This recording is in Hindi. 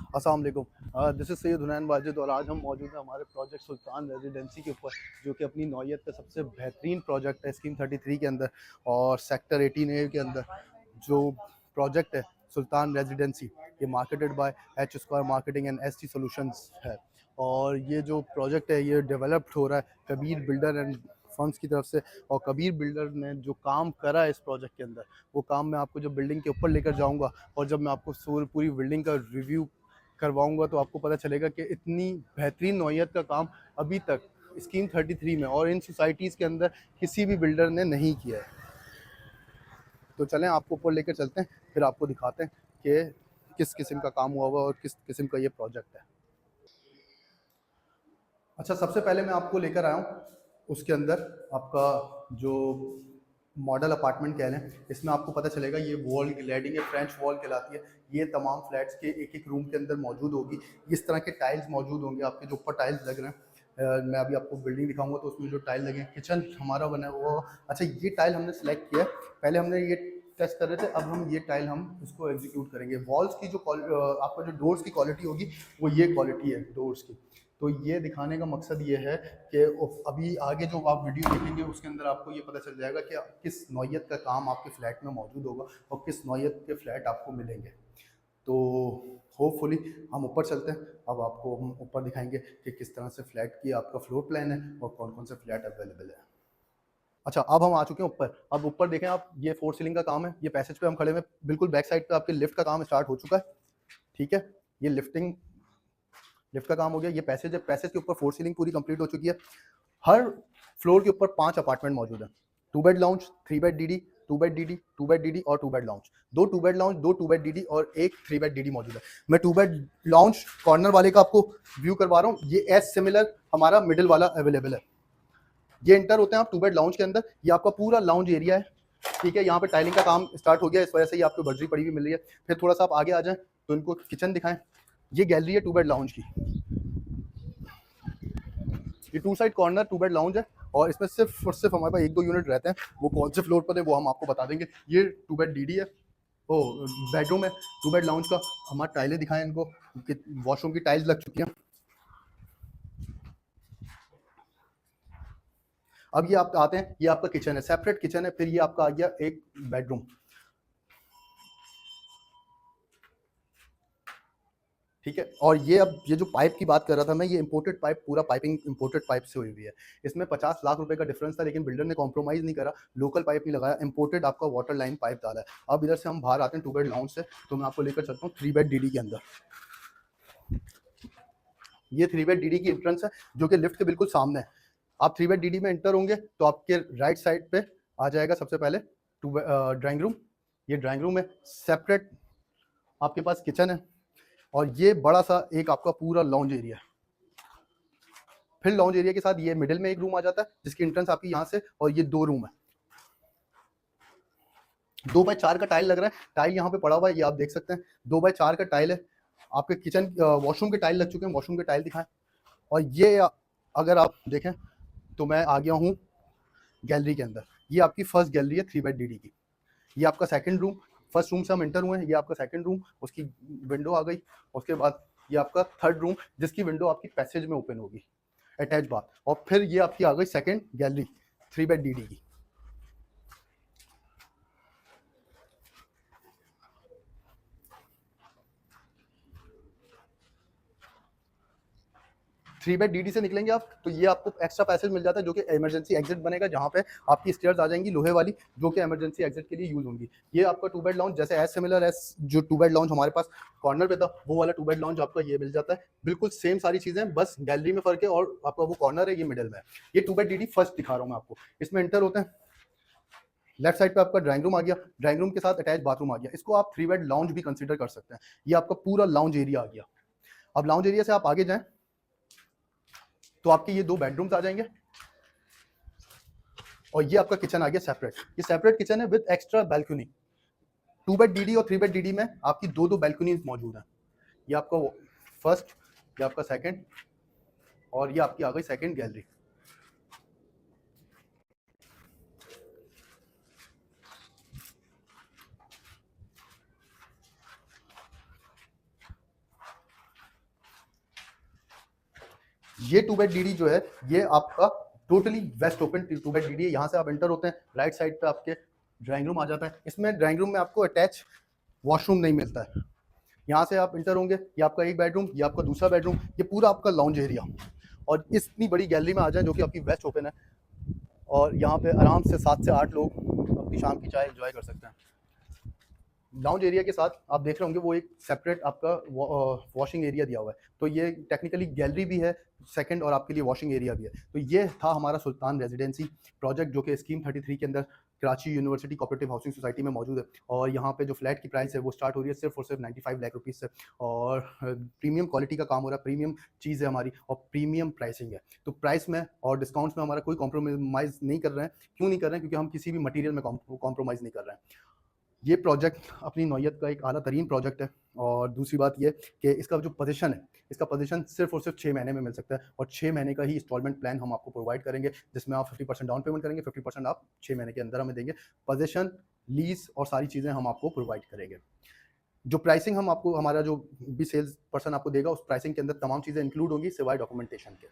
अस्सलाम वालेकुम। दिस इज़ सैयद हुनैन वाजिद और आज हम मौजूद हैं हमारे प्रोजेक्ट सुल्तान रेजिडेंसी के ऊपर, जो कि अपनी नौइयत का सबसे बेहतरीन प्रोजेक्ट है स्कीम 33 के अंदर और सेक्टर 18A के अंदर। जो प्रोजेक्ट है सुल्तान रेजिडेंसी, ये marketed by H square marketing and S T solutions है। और ये जो प्रोजेक्ट है ये डेवलप्ड हो रहा है कबीर बिल्डर एंड फर्म्स की तरफ से। और कबीर बिल्डर ने जो काम करा है इस प्रोजेक्ट के अंदर, वो काम मैं आपको जब बिल्डिंग के ऊपर लेकर जाऊंगा और जब मैं आपको पूरी बिल्डिंग का रिव्यू करवाऊंगा तो आपको पता चलेगा कि इतनी बेहतरीन नौइयत का काम अभी तक स्कीम 33 में और इन सोसाइटीज़ के अंदर किसी भी बिल्डर ने नहीं किया है। तो चलें आपको ऊपर लेकर चलते हैं, फिर आपको दिखाते हैं कि किस किस्म का काम हुआ हुआ और किस किस्म का ये प्रोजेक्ट है। अच्छा, सबसे पहले मैं आपको लेकर आया हूँ उसके अंदर आपका जो मॉडल अपार्टमेंट कह लें, इसमें आपको पता चलेगा ये वॉल ग्लैडिंग है, फ्रेंच वॉल कहलाती है। ये तमाम फ्लैट्स के एक एक रूम के अंदर मौजूद होगी। इस तरह के टाइल्स मौजूद होंगे आपके जो ऊपर टाइल्स लग रहे हैं। मैं अभी आपको बिल्डिंग दिखाऊंगा तो उसमें जो टाइल लगे हैं, किचन हमारा बना हुआ। अच्छा, ये टाइल हमने सेलेक्ट किया है, पहले हमने ये टेस्ट कर रहे थे, अब हम ये टाइल हम इसको एग्जीक्यूट करेंगे। वॉल्स की जो आपका जो डोर्स की क्वालिटी होगी वो ये क्वालिटी है डोर्स की। तो ये दिखाने का मकसद ये है कि अभी आगे जो आप वीडियो देखेंगे उसके अंदर आपको ये पता चल जाएगा कि किस नौइयत का काम आपके फ्लैट में मौजूद होगा और किस नौइयत के फ्लैट आपको मिलेंगे। तो होपफुली हम ऊपर चलते हैं। अब आपको हम ऊपर दिखाएंगे कि किस तरह से फ्लैट की आपका फ्लोर प्लान है और कौन कौन से फ्लैट अवेलेबल है। अच्छा, अब हम आ चुके हैं ऊपर। अब ऊपर देखें आप, ये फोर सीलिंग का काम है। ये पैसेज पे हम खड़े हुए, बिल्कुल बैक साइड पे आपके लिफ्ट का काम स्टार्ट हो चुका है। ठीक है, ये लिफ्ट का काम हो गया। ये पैसेज है, पैसेज के ऊपर फोर सीलिंग पूरी कंप्लीट हो चुकी है। हर फ्लोर के ऊपर 5 अपार्टमेंट मौजूद हैं। 2 bed lounge, 3 bed DD, 2 bed DD, 2 bed DD और 2 bed lounge. 2 2 bed lounge, 2 2 bed DD और 1 3 बेड डीडी मौजूद है। मैं 2 बेड लाउंज कॉर्नर वाले का आपको व्यू करवा रहा हूँ। ये एस सिमिलर हमारा मिडिल वाला अवेलेबल है। ये इंटर होते हैं आप 2 बेड लाउंज के अंदर। ये आपका पूरा लाउंज एरिया है। ठीक है, यहाँ पे टाइलिंग का काम स्टार्ट हो गया, इस वजह से ये आपको बजरी पड़ी हुई मिल रही है। फिर थोड़ा सा आप आगे आ जाएं तो इनको किचन दिखाएं। ये गैलरी है 2 बेड लाउंज की। ये 2 साइड कॉर्नर 2 बेड लाउंज है और इसमें सिर्फ और सिर्फ हमारे पास 1-2 यूनिट रहते हैं। वो कौन से फ्लोर पर है वो हम आपको बता देंगे। ये 2 बेड डीडी है, ओ बेडरूम है 2 बेड लाउंज का। हमारे टाइलें दिखाएं इनको, वॉशरूम की टाइल्स लग चुकी हैं। अब ये आप आते हैं, ये आपका किचन है, सेपरेट किचन है। फिर ये आपका आ गया एक बेडरूम। ठीक है, और ये अब ये जो पाइप की बात कर रहा था मैं, ये इंपोर्टेड पाइप, पूरा पाइपिंग इंपोर्टेड पाइप से हुई हुई है। इसमें 50 लाख रुपए का डिफरेंस था, लेकिन बिल्डर ने कॉम्प्रोमाइज़ नहीं करा, लोकल पाइप नहीं लगाया, इंपोर्टेड आपका वाटर लाइन पाइप डाला है। अब इधर से हम बाहर आते हैं 2 बेड लाउंज से, तो मैं आपको लेकर चलता हूँ 3 बेड डीडी के अंदर। ये 3 बेड डीडी की एंट्रेंस है जो कि लिफ्ट के बिल्कुल सामने है। आप 3 बेड डीडी में एंटर होंगे तो आपके राइट साइड पे आ जाएगा सबसे पहले ड्राइंग रूम। ये ड्राइंग रूम है, सेपरेट आपके पास किचन है और ये बड़ा सा एक आपका पूरा लॉन्ज एरिया है। फिर लॉन्ज एरिया के साथ ये मिडिल में एक रूम आ जाता है जिसकी एंट्रेंस आपकी यहाँ से, और ये 2 रूम है। 2 बाय 4 का टाइल लग रहा है, टाइल यहाँ पे पड़ा हुआ है, ये आप देख सकते हैं 2 बाय 4 का टाइल है। आपके किचन वॉशरूम के टाइल लग चुके हैं, वॉशरूम के टाइल दिखाएं। और ये अगर आप देखें तो मैं आ गया हूँ गैलरी के अंदर। ये आपकी फर्स्ट गैलरी है 3 बेड डीडी की। ये आपका सेकंड रूम, फर्स्ट रूम से हम एंटर हुए हैं, ये आपका सेकंड रूम, उसकी विंडो आ गई। उसके बाद ये आपका थर्ड रूम जिसकी विंडो आपकी पैसेज में ओपन होगी, अटैच बाथ। और फिर ये आपकी आ गई सेकंड गैलरी 3 बेड डीडी की। 3 बेड डीडी से निकलेंगे आप तो ये आपको एक्स्ट्रा पैसेज मिल जाता है जो कि इमरजेंसी एग्जिट बनेगा, जहाँ पे आपकी स्टेयर्स आ जाएंगी लोहे वाली, जो कि इमरजेंसी एग्जिट के लिए यूज होंगी। ये आपका 2 बेड लाउंज, जैसे एज सिमिलर एज जो 2 बेड लाउंज हमारे पास कॉर्नर पे था, वो वाला 2 बेड लाउंज आपका ये मिल जाता है। बिल्कुल सेम सारी चीजें, बस गैलरी में फर्क है और आपका वो कॉर्नर है ये मिडिल में है। ये 2 बेड डीडी फर्स्ट दिखा रहा हूँ मैं आपको। इसमें एंटर होते हैं, लेफ्ट साइड पे आपका ड्राइंग रूम आ गया, ड्राइंग रूम के साथ अटैच बाथरूम आ गया। इसको आप 3 बेड लाउंज भी कंसिडर कर सकते हैं। ये आपका पूरा लाउंज एरिया आ गया। अब लाउंज एरिया से आप आगे जाएं तो आपके ये 2 बेडरूम्स आ जाएंगे और ये आपका किचन आ गया सेपरेट। ये सेपरेट किचन है with extra balcony. 2 bed DD और 3 बेड डीडी में आपकी 2-2 बैल्कनी मौजूद हैं। ये आपका फर्स्ट, ये आपका सेकंड और ये आपकी आ गई सेकंड गैलरी। ये 2 बेड डीडी जो है ये आपका totally waste open 2 bed DD है। यहाँ से आप एंटर होते हैं, राइट साइड पे आपके ड्राइंग रूम आ जाता है। इसमें ड्राइंग रूम में आपको अटैच वॉशरूम नहीं मिलता है। यहाँ से आप इंटर होंगे, ये आपका एक बेडरूम, ये आपका दूसरा बेडरूम, ये पूरा आपका लॉन्ज एरिया। और इतनी बड़ी गैलरी में आ जाए जो कि आपकी वेस्ट ओपन है, और यहाँ पे आराम से 7 से 8 लोग अपनी शाम की चाय एंजॉय कर सकते हैं। लाउंज एरिया के साथ आप देख रहे होंगे वो एक सेपरेट आपका वॉशिंग एरिया दिया हुआ है, तो ये टेक्निकली गैलरी भी है सेकंड, और आपके लिए वॉशिंग एरिया भी है। तो ये था हमारा सुल्तान रेजिडेंसी प्रोजेक्ट, जो कि स्कीम 33 के अंदर Karachi university cooperative housing society में मौजूद है। और यहाँ पे जो फ्लैट की प्राइस है वो स्टार्ट हो रही है सिर्फ और सिर्फ 95 लाख रुपीज़ से, और प्रीमियम क्वालिटी का काम हो रहा है, प्रीमियम चीज़ है हमारी, और प्रीमियम प्राइसिंग है। तो प्राइस में और डिस्काउंट्स में हमारा कोई कॉम्प्रोमाइज़ नहीं कर रहे हैं। क्यों नहीं कर रहे हैं? क्योंकि हम किसी भी मटीरियल में कॉम्प्रोमाइज़ नहीं कर रहे हैं। ये प्रोजेक्ट अपनी नौयत का एक आला तरीन प्रोजेक्ट है। और दूसरी बात ये कि इसका जो पोजीशन है, इसका पोजीशन सिर्फ और सिर्फ 6 महीने में मिल सकता है, और 6 महीने का ही इंस्टॉलमेंट प्लान हम आपको प्रोवाइड करेंगे, जिसमें आप 50% डाउन पेमेंट करेंगे, 50% आप 6 महीने के अंदर हमें देंगे। पोजीशन, लीज और सारी चीज़ें हम आपको प्रोवाइड करेंगे। जो प्राइसिंग हम आपको, हमारा जो भी सेल्स पर्सन आपको देगा, उस प्राइसिंग के अंदर तमाम चीज़ें इंक्लूड होंगी सिवाय डॉक्यूमेंटेशन के।